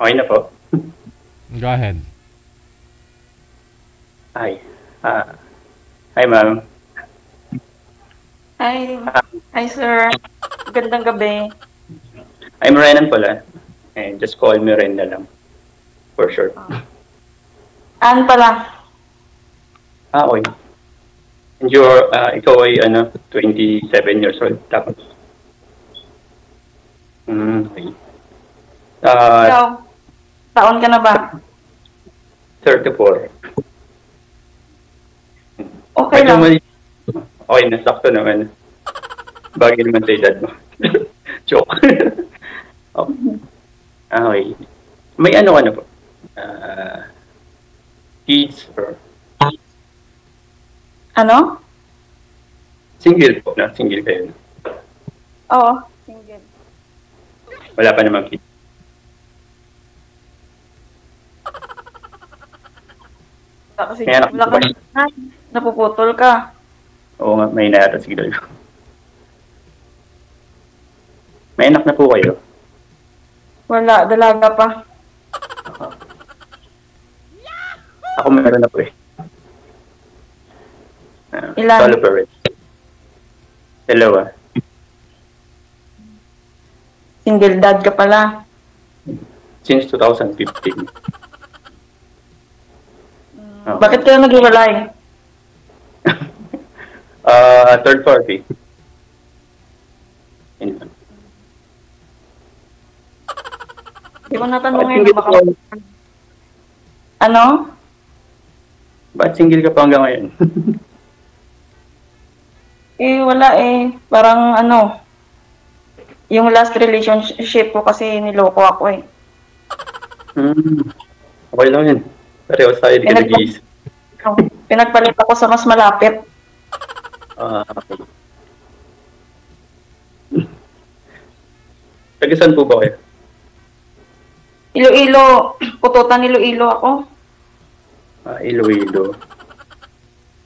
Okay na po. Go ahead. Hi. Hi, ma'am. Hi. Hi, sir. Gandang gabi. I'm Renan pala. And just call me Ren na lang. For sure. Ann pala. Okay. And ikaw ay 27 years old. Tapos. Okay. Ikaw, taon ka na ba? 34. Okay lang. Okay, nasakto naman. Bagay naman sa edad mo. Joke. Okay. May ano ka na po? Kids or... Ano? Single po na? Single kayo? Oo, single. Wala pa namang kids. Kasi wala ka na. Napuputol ka. Oo nga, may nata siguro. May anak na po kayo? Wala, dalaga pa. Ako meron na po eh. Ilan? Solo parent. Dalawa. Single dad ka pala. Since 2015. Bakit kayo naghiwalay? Third party. Hindi mo natanong baka... Ano? Ba't single ka pa hanggang ngayon? Wala eh. Parang yung last relationship ko kasi niloko ako eh. Okay lang yun. Pareho tayo, di ka nag-iisip. Pinagpalit ako sa mas malapit. Okay. Taga saan po ba kayo? Iloilo. Pututan Iloilo ako. Iloilo.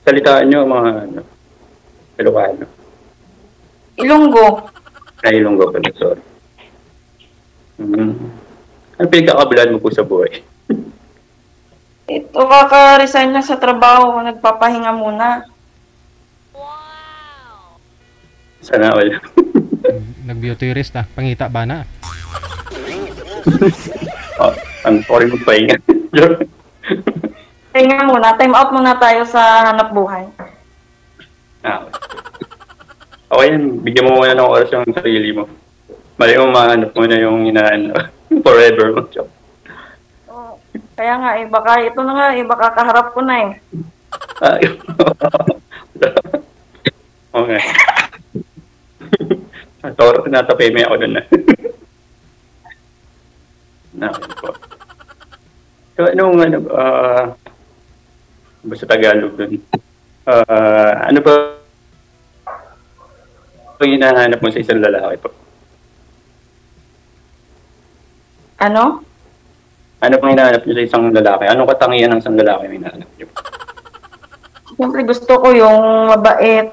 Salitaan nyo mga Ilocano. Ilonggo. Ilonggo pala, sorry. Ano pinagkakabalaan mo po sa buhay? Ito, kaka-resign na sa trabaho. Nagpapahinga muna. Sana all. Nag-beauty rest pangita ba na? Ang sorry magpahinga. Pahinga muna. Time out muna tayo sa hanap buhay. Okay yan. Bigyan mo muna ng oras yung sarili mo. Mali mo mahanap mo na yung forever mo. Kaya nga baka ito na nga baka kaharap ko na Okay. Natapay mo ako dun na. So, basta Tagalog dun. Ano ba ang hinahanap mo sa isang lalaki po? Ano? Ano pang hinahanap niyo sa isang lalaki? Anong katangian ng isang lalaki ang hinahanap niyo? Siyempre gusto ko yung mabait,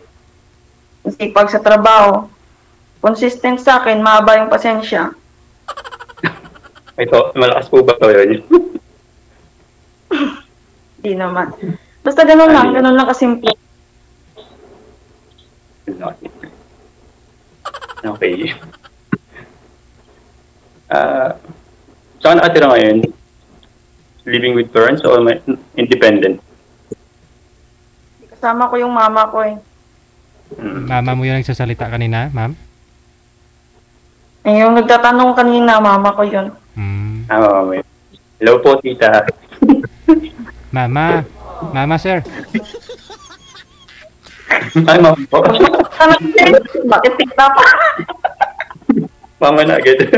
sipag sa trabaho, consistent sa akin, mahaba yung pasensya. Ito, malakas po ba ito yun? Hindi naman. Basta ganun lang kasimple. Okay. Saan nakatira ngayon? Living with parents or independent? Kasama ko yung mama ko eh. Mama mo yung nagsasalita kanina, ma'am? Yung nagtatanong kanina, mama ko yun. Hello po, tita. Mama, sir. Ay, mama po. Bakit tita pa? Mama na agad.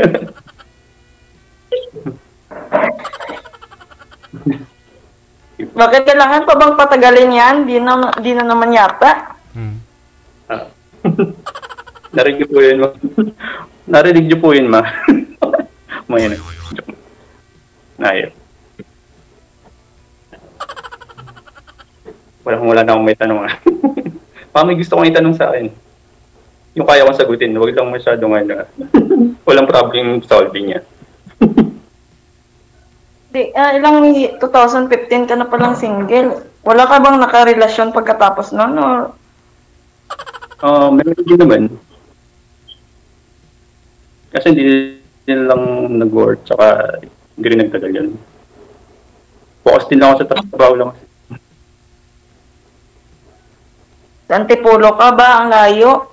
Bakit kailangan pa bang patagalin yan? Di na naman yata. Narinig niyo po yun, ma. Narinig niyo po yun, ma. May wala na akong may tanong. May gusto kong itanong sa akin. Yung kaya kong sagutin, huwag lang masyadong walang problem solving niya. Ilang 2015 ka na palang single. Wala ka bang nakarelasyon pagkatapos nun? Or Meron din naman. Kasi hindi din lang nag-work, tsaka hindi rin nagtagal yan. Focus din ako sa trabaho lang. sa Antipolo ka ba? Ang layo?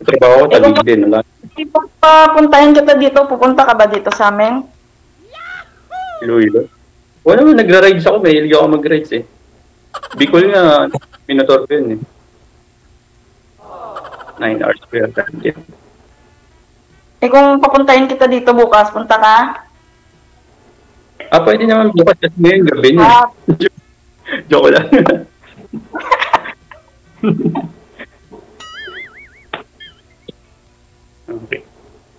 Trabaho ko, talig din. Wala. Pag papuntahin kita dito, pupunta ka ba dito sa amin? Iloilo. Wala naman, nagra-rides ako. May hilig ako mag-rides eh. Bicol nga, minotor ko yun eh. 9 hours per time. Kung papuntahin kita dito bukas, punta ka? Pwede naman bukas kasi ngayon gabi niya. Joke lang. Okay.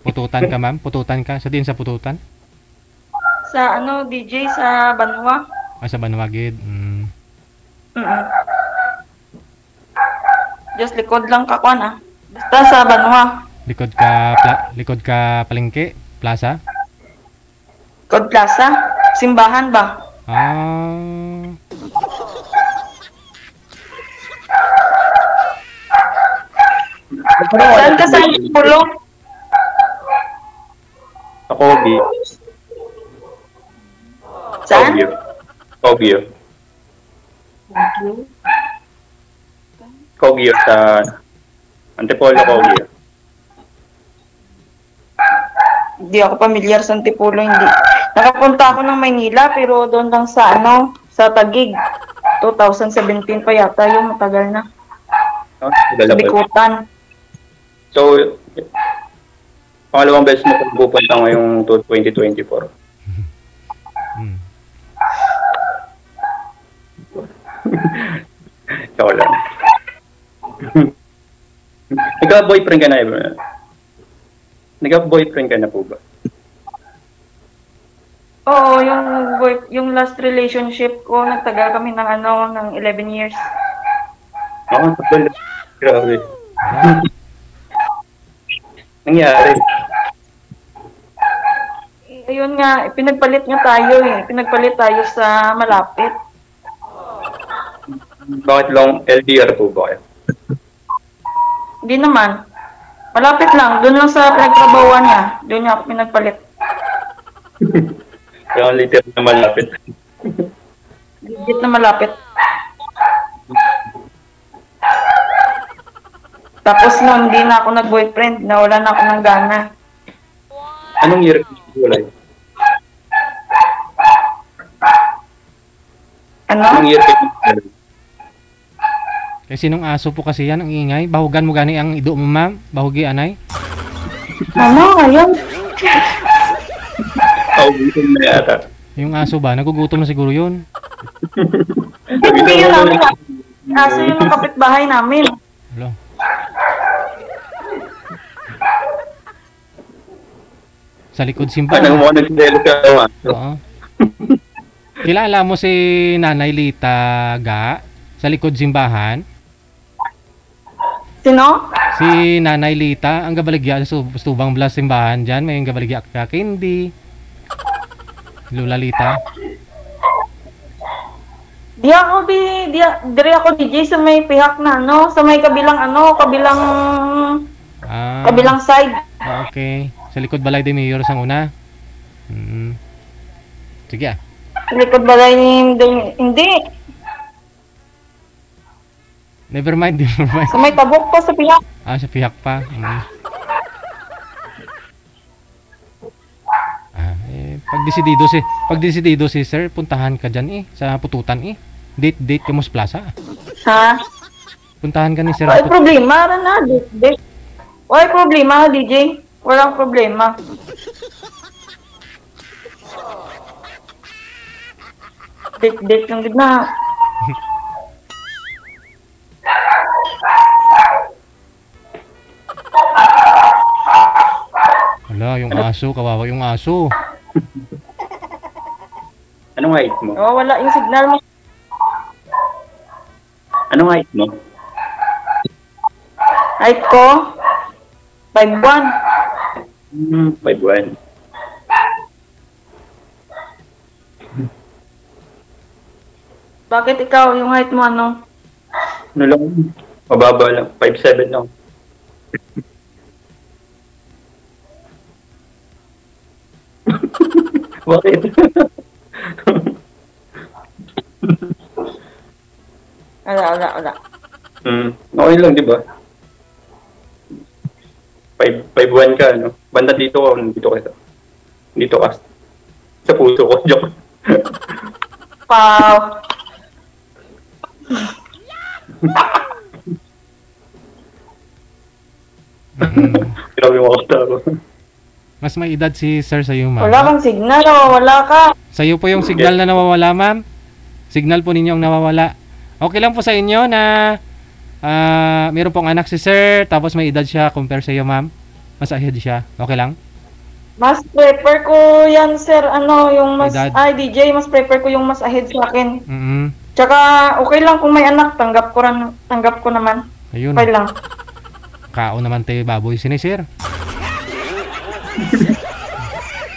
Pututan ka, ma'am? Pututan ka? Sa din sa pututan? Sa DJ sa Banwa. Sa Banwagid. Just likod lang ka kwan Basta sa Banwa. Likod ka palengke? Plaza? Likod Plaza? Simbahan ba? Saan ka sa Antipolo? Sa Kogyo. Saan? Kogyo. Kogyo sa Antipolo, Kogyo. Hindi ako pamilyar sa Antipolo, hindi. Nakapunta ako ng Maynila pero doon lang sa sa Taguig. 2017 pa yata yung matagal na. Sa Bikutan. So, pangalawang beses mo kung pupunta ngayong 2024. Ikaw lang. Nagka-boyfriend ka na ba? Nagka-boyfriend ka na po ba? Oo, yung last relationship ko, nagtagal kami ng 11 years. Grabe. Nangyari. Ayun nga, pinagpalit nga tayo Pinagpalit tayo sa malapit. Bakit long LDR po ba kayo? Hindi naman. Malapit lang. Doon lang sa pinagtrabahuan niya. Doon niya ako pinagpalit. Kaya later na malapit. Legit na malapit. Tapos noon, hindi na ako nag-boyfriend. Nawala na ako ng gana. Anong year wala? Anong year Kasi nung aso po kasi yan, ang ingay. Bahugan mo gani ang ido mo, ma'am. Bahugi, anay. Ayun. Gutom na yata. Yung aso ba? Nagugutom na siguro yun. Hindi yun namin. Aso yun ang kapitbahay namin. Hello. Sa likod simbahan. Anong mo nagdelo ka naman? Oo. Kilala mo si Nanay Lita Ga sa likod simbahan? Sino? Si Nanay Lita, ang gabaligya sa Tubang Blas simbahan dyan. May gabaligya ka Kindi. Lula Lita. Dire ako DJ sa may pihak na sa may kabilang kabilang side. Okay. Sa likod balay de Mayor sang una. Sige Sa likod balay hindi. Never mind. Sa may tabok pa sa pihak. Sa pihak pa. Pag desidido si sir, puntahan ka dyan sa pututan Date ka mo sa plaza. Ha? Puntahan ka ni sir. Ay problema na date. Ay problema DJ. Walang problema. Date lang din na. Wala, yung aso. Kawawa yung aso. Anong height mo? Wala yung signal mo. Anong height mo? Height ko? 5'1". 5'1". Bakit ikaw, yung height mo ano? Ano lang, mababa lang, 5'7" lang. Bakit? Wala. Okay lang, di ba? 5'1" ka, no? Banda dito ka, dito ka. Dito ka. Sa puso ko, joke. Wow. Grabe mo ako. Mas may edad si sir sa'yo, ma'am. Wala kang signal o wala ka. Sa'yo po yung signal na nawawala, ma'am. Signal po ninyo ang nawawala. Okay lang po sa inyo na meron pong anak si sir, tapos may edad siya compare sa iyo, ma'am. Mas ahead siya. Okay lang? Mas prefer ko yan, sir. Ano, yung mas... Edad. Ay, DJ, mas prefer ko yung mas ahead sa akin. Mm-hmm. Tsaka, okay lang kung may anak. Tanggap ko naman. Ayun. Okay lang. Kao naman tayo baboy sinisir.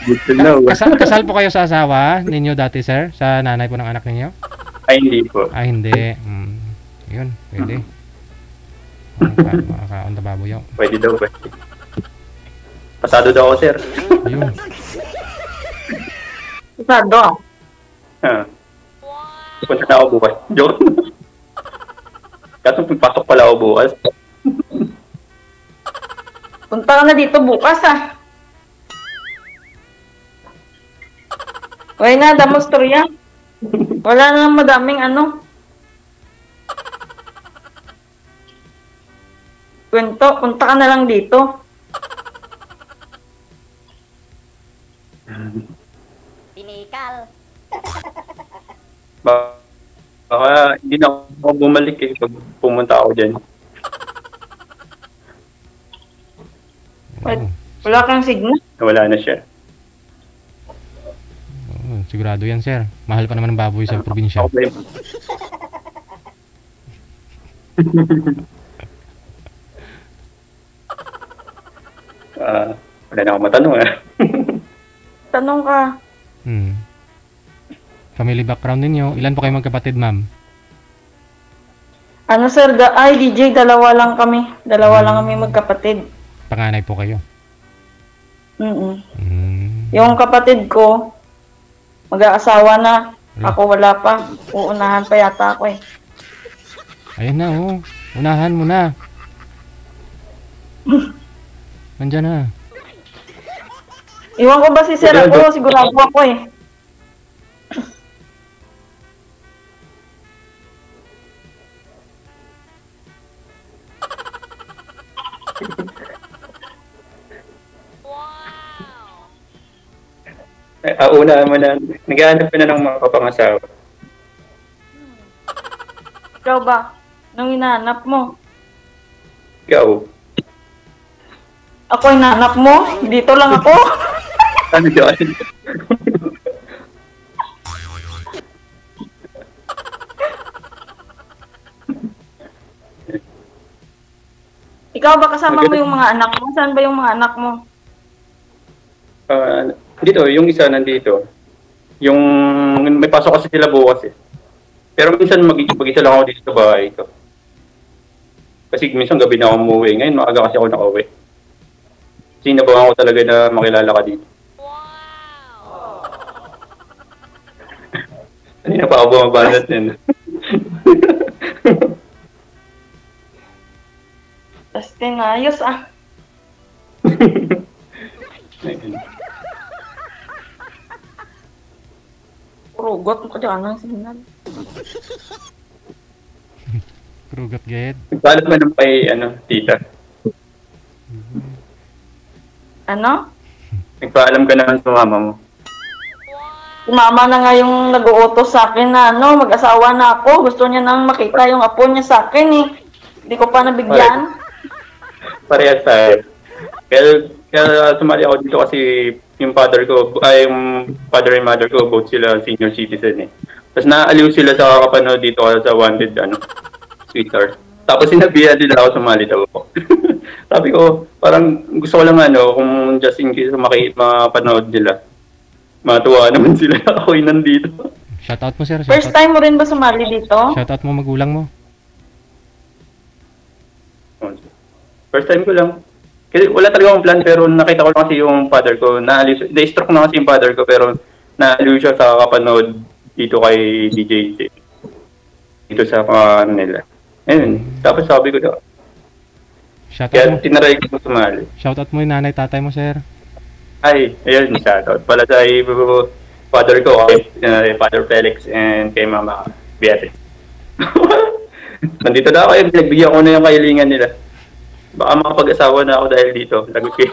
Good to know. Kasal po kayo sa asawa ninyo dati, sir? Sa nanay po ng anak ninyo? Ay, hindi po. Ay, hindi. Yun, pwede. Makakaon na baboy yun. Pwede daw, pwede. Pasado daw ako, sir. Ayun. Pasado. Ha. Punta na ako bukas. Joke. Kaso pagpasok pala ako bukas. Punta ka na dito bukas, ah. Wala na, damostorya. Wala na madaming ano. Kwento, punta ka na lang dito. Tinikal. Baka hindi na ako bumalik eh pag pumunta ako dyan. Wala kang signal. Wala na siya. Sigurado yan, sir. Mahal pa naman ng baboy sa probinsya. Okay. Wala na akong matanong eh. Tanong ka. Family background ninyo, ilan po kayo magkapatid, ma'am? Ano, sir? Ay, DJ, dalawa lang kami. Dalawa lang kami magkapatid. Panganay po kayo? Yung kapatid ko, mag-aasawa na. Ako wala pa. Uunahan pa yata ako eh. Ayun na, oh. Unahan mo na. Nandyan na. Iwan ko ba si sir ako? Sigurado ako eh. Una mo na, naghahanap ka na ng mga kapangasawa. Ikaw ba? Nung hinahanap mo? Ikaw, Ako hinahanap mo? Dito lang ako? ano dyan? Ikaw ba kasama mo yung mga anak mo? Saan ba yung mga anak mo? Dito, yung isa nandito. Yung may pasok kasi sila bukas eh. Pero minsan mag-isa lang ako dito sa bahay ko. Kasi minsan gabi na ako umuwi. Ngayon maaga kasi ako nakauwi. Sinabahan ko talaga na makilala ka dito. Kanina pa ako bumabanat din. Justin, ayos ah. Rugot mo ka dyan ang signal. Krugat gayet. Nagpalat mo ng kay, tita. Ano? Nagpaalam ka naman sa mama mo. Si mama na nga yung nag-uutos sa akin na mag-asawa na ako. Gusto niya nang makita yung apo niya sa akin eh. Hindi ko pa nabigyan. Parehas tayo. Kaya sumali ako dito kasi yung father and mother ko, both sila senior citizen eh. Tapos naaaliw sila sa kakapanood dito sa Wanted, Sweetheart. Tapos sinabihan nila ako sumali daw ako. Sabi ko, parang gusto ko lang ano, kung just in case mapanood nila. Matuwa naman sila ako'y nandito. Shoutout mo, sir. First time mo rin ba sumali dito? Shoutout mo magulang mo. First time ko lang. Kasi wala talaga akong plan pero nakita ko lang kasi yung father ko. Na-stroke na kasi yung father ko pero naaliw siya sa kapanood dito kay DJ dito sa ano nila. Ayun. Tapos sabi ko daw. Kaya tinaray ko sumali. Shoutout mo yung nanay tatay mo, sir. Ay, ayun, shoutout. Pala sa father ko, kay Father Felix and kay Mama Beatrice. Nandito na ako, pinagbigyan ko na yung kahilingan nila. Baka makapag-asawa na ako dahil dito. Lagot kayo.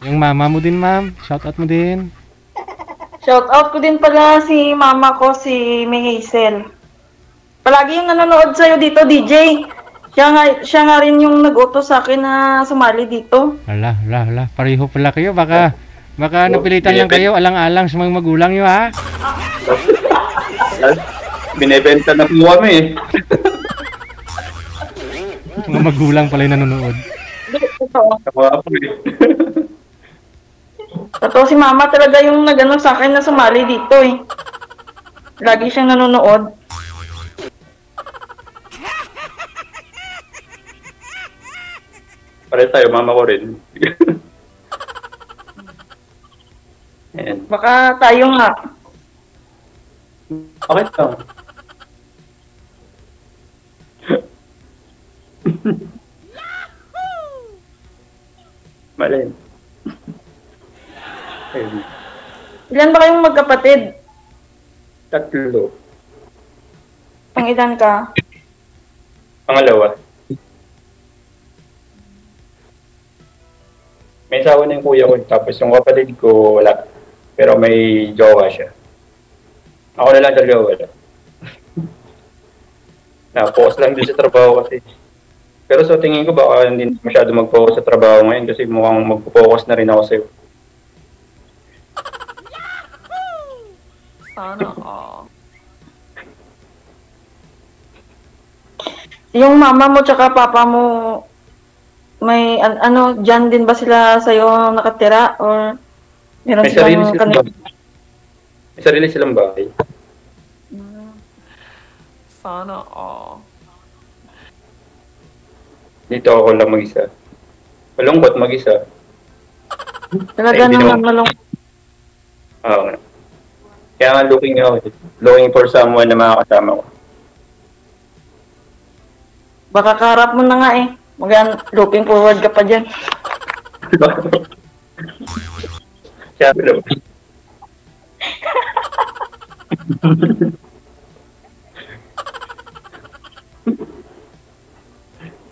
Yung mama mo din, ma'am. Shoutout mo din. Shoutout ko din pala si mama ko, si May Hazel. Palagi yung nanonood sa'yo dito, DJ. Siya nga rin yung nag-utos sa akin na sumali dito. Hala. Pareho pala kayo. Baka napilitan lang kayo. Alang-alang sa mga magulang nyo, ha? Binebenta na po kami eh. Mga magulang pala yung nanonood. Kawa po eh. Totoo si mama talaga yung nag-ano sa akin na sumali dito eh. Lagi siyang nanonood. Pare tayo, mama ko rin. Ayan. Baka tayo nga. Okay lang. Malin. Ayun. Ilan ba kayong magkapatid? 3. Pangilan ka? Pangalawa. May asawa na yung kuya ko, tapos yung kapatid ko wala. Pero may jowa siya. Ako na lang talaga wala. Na-focus lang din sa trabaho kasi. Pero sa tingin ko baka hindi masyado mag-focus sa trabaho ngayon kasi mukhang mag-focus na rin ako sa'yo. Sana Yung mama mo tsaka papa mo, may dyan din ba sila sa'yo nakatira? Or meron May sarili silang bahay. May sarili silang bahay. Sana Dito ako lang mag-isa. Malungkot mag-isa. Talaga Ay, naman malungkot. Oo nga. Kaya nga looking for someone na makakasama ko. Baka kaharap mo na nga eh. Looking forward ka pa dyan. Sabi naman.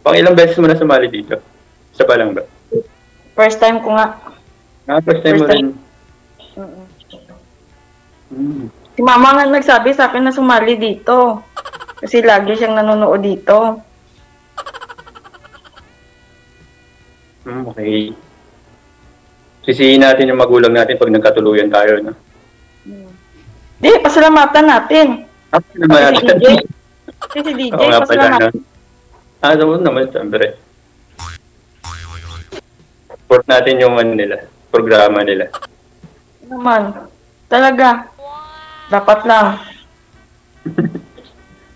Pang ilang beses mo na sumali dito? Isa pa lang ba? First time ko nga. First time mo rin. Si mama nga nagsabi sa akin na sumali dito. Kasi lagi siyang nanonood dito. Okay. Sisihin natin yung magulang natin pag nagkatuluyan tayo, no? Di, pasalamatan natin. Kasi naman Si DJ. Si DJ, Oo nga pala, pasalamatan. no? Doon naman, siyempre. Support natin yung programa nila. Naman. Talaga. Dapat lang.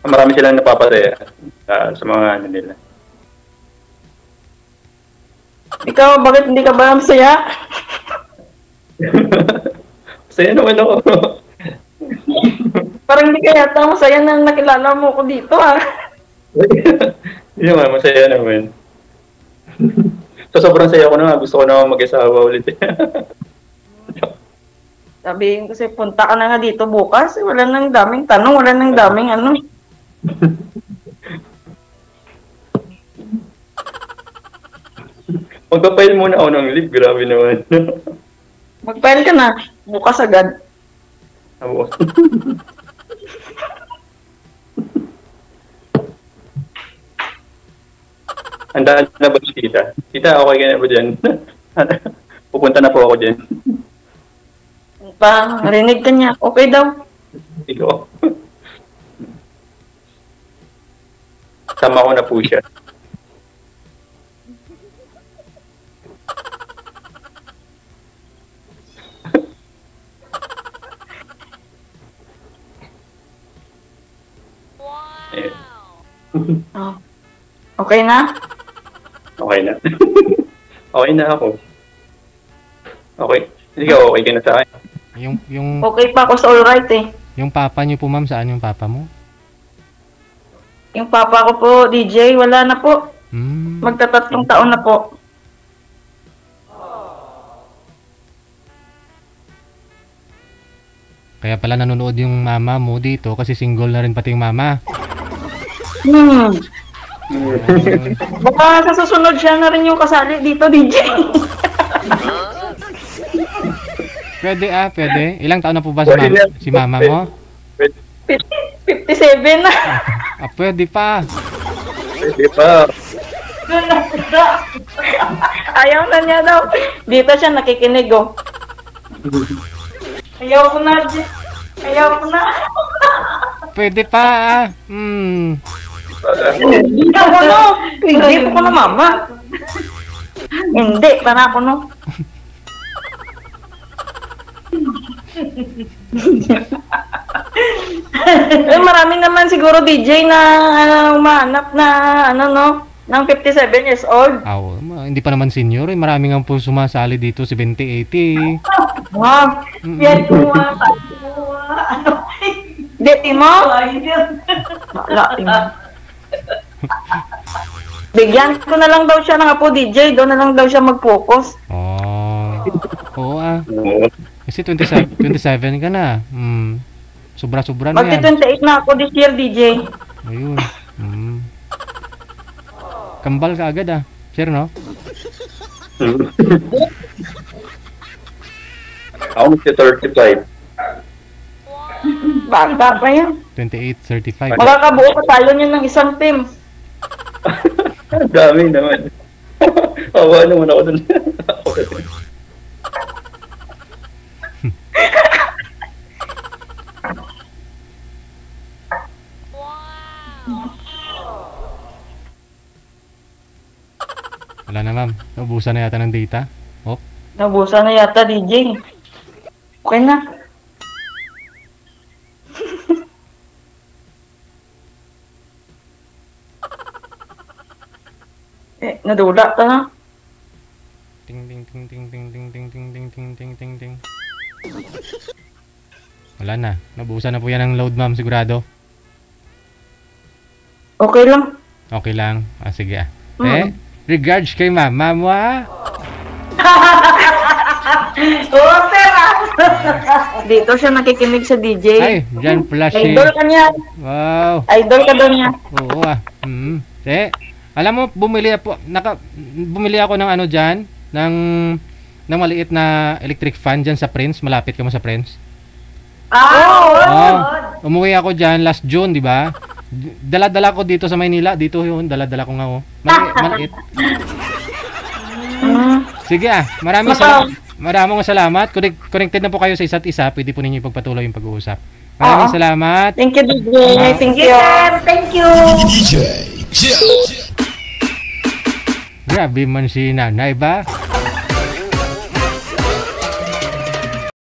Marami silang napapasaya sa mga nila. Ikaw, bakit hindi ka ba masaya? Masaya naman ako. Parang hindi ka yata masaya na nakilala mo ko dito, ha? Hindi naman, masaya naman. So, sobrang saya ko na nga. Gusto ko na mag-asawa ulit. Sabihin ko kasi punta ka na nga dito bukas. Wala nang daming tanong, wala nang daming ano. Magpapail muna ako ng leave. Grabe naman. Mag-file ka na. Bukas agad. Ako. Handa na ba si tita? Tita, okay ka na ba dyan? Pupunta na po ako dyan. Rinig ka niya. Okay daw. Ikaw. Sama ko na po siya. Eh, Oh. Okay na? okay na. Okay na ako. Okay. Sige, okay ka na sa akin. Yung Okay pa ako sa alright eh. yung papa niyo po, ma'am, saan yung papa mo? Yung papa ko po, DJ, wala na po. Hmm. Magtatatlong taon na po. Kaya pala nanonood yung mama mo dito kasi single na rin pati yung mama. Hmm. Baka sa susunod siya na rin yung kasali dito, DJ. Pwede pwede. Ilang taon na po ba si mama mo? 57 na. Pwede pa. Pwede pa. Ayaw na niya daw. Dito siya nakikinig, oh. Ayaw ko na. Ayaw ko na. Pwede pa. Hmm. Hindi ako, no. Hindi po ko na, mama. Hindi, para ako, no. Marami naman siguro DJ na umahanap na ng 57 years old. Hindi pa naman senior. Marami nga po sumasali dito, 70, 80. Wow. Yan ko Di, Timo? Wala, Timo. Bigyan ko na lang daw siya ng apo DJ. Doon na lang daw siya mag-focus. Oo Kasi 27 ka na. Sobra-sobra na yan. Magti-28 na ako this year, DJ. Ayun. Kambal ka agad Sir, no? Ako magsi-35. Bata pa yan. 28, 35. Makakabuo pa tayo niyan ng isang team. Ang dami naman. Awa naman ako dun. Wala na, ma'am. Naubusan na yata ng data. Nabusan na yata, DJ. Okay na. Nadula ka na. Ting ting ting ting ting ting ting ting ting ting ting ting ting. Wala na. Naubusan na po yan ng load, ma'am. Sigurado. Okay lang. Okay lang. Sige regards kay mama mo Oo, pera. Dito siya nakikinig sa DJ. Ay, dyan pala si... Idol ka niya. Wow. Idol ka daw niya. Oo alam mo, bumili ako ng ano dyan, ng maliit na electric fan dyan sa Prince. Malapit ka mo sa Prince. Umuwi ako dyan last June, di ba? Dala-dala ko dito sa Maynila. Dito yun, dala-dala ko nga maliit. Sige maraming salamat. Connected na po kayo sa isa't isa. Pwede po ninyo ipagpatuloy yung pag-uusap. Maraming salamat. Thank you, DJ. Thank you. Thank you. Grabe man si nanay ba?